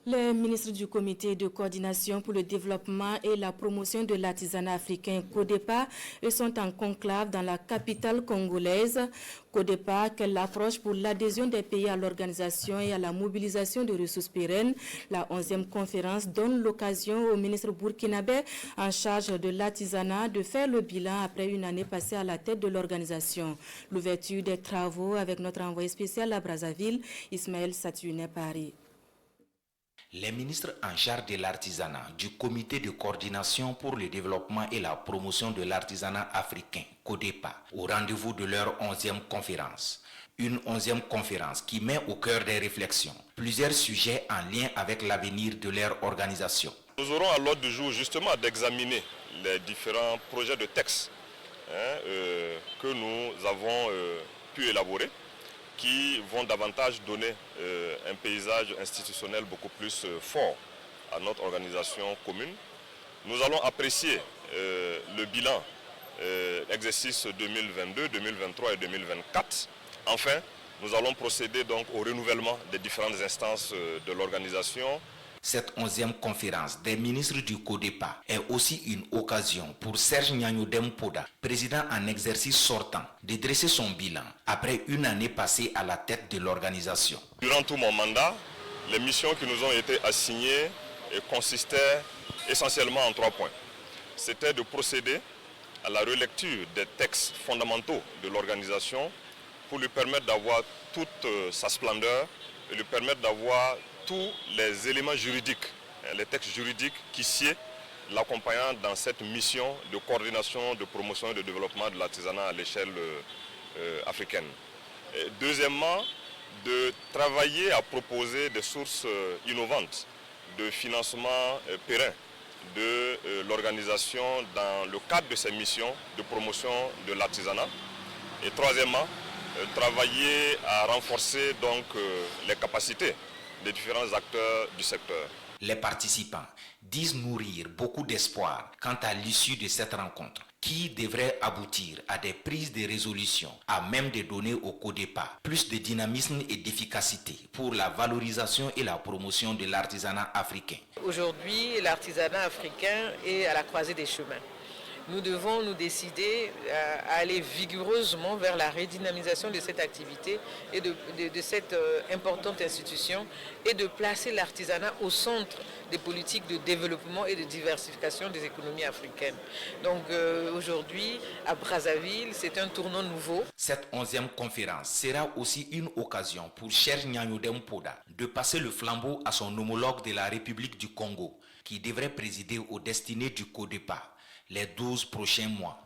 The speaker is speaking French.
Les ministres du comité de coordination pour le développement et la promotion de l'artisanat africain CODEPA sont en conclave dans la capitale congolaise. CODEPA, quelle approche pour l'adhésion des pays à l'organisation et à la mobilisation de ressources pérennes. La 11e conférence donne l'occasion au ministre burkinabé en charge de l'artisanat de faire le bilan après une année passée à la tête de l'organisation. L'ouverture des travaux avec notre envoyé spécial à Brazzaville, Ismaël Satouné Paris. Les ministres en charge de l'artisanat du comité de coordination pour le développement et la promotion de l'artisanat africain, CODEPA, au rendez-vous de leur 11e conférence. Une 11e conférence qui met au cœur des réflexions plusieurs sujets en lien avec l'avenir de leur organisation. Nous aurons à l'ordre du jour justement d'examiner les différents projets de texte que nous avons pu élaborer, qui vont davantage donner un paysage institutionnel beaucoup plus fort à notre organisation commune. Nous allons apprécier le bilan exercice 2022, 2023 et 2024. Enfin, nous allons procéder donc au renouvellement des différentes instances de l'organisation. Cette 11e conférence des ministres du CODEPA est aussi une occasion pour Serge Gnagno Dempoda, président en exercice sortant, de dresser son bilan après une année passée à la tête de l'organisation. Durant tout mon mandat, les missions qui nous ont été assignées consistaient essentiellement en 3 points. C'était de procéder à la relecture des textes fondamentaux de l'organisation pour lui permettre d'avoir toute sa splendeur et lui permettre d'avoir tous les éléments juridiques, les textes juridiques qui sied l'accompagnant dans cette mission de coordination, de promotion et de développement de l'artisanat à l'échelle africaine. Et deuxièmement, de travailler à proposer des sources innovantes de financement périn de l'organisation dans le cadre de ces missions de promotion de l'artisanat. Et troisièmement, travailler à renforcer donc les capacités des différents acteurs du secteur. Les participants disent nourrir beaucoup d'espoir quant à l'issue de cette rencontre, qui devrait aboutir à des prises de résolution à même de donner au CODEPA plus de dynamisme et d'efficacité pour la valorisation et la promotion de l'artisanat africain. Aujourd'hui, l'artisanat africain est à la croisée des chemins. Nous devons nous décider à aller vigoureusement vers la redynamisation de cette activité et de cette importante institution et de placer l'artisanat au centre des politiques de développement et de diversification des économies africaines. Donc aujourd'hui, à Brazzaville, c'est un tournant nouveau. Cette 11e conférence sera aussi une occasion pour Serge Gnagno Dempoda de passer le flambeau à son homologue de la République du Congo, qui devrait présider aux destinées du CODEPA les 12 prochains mois.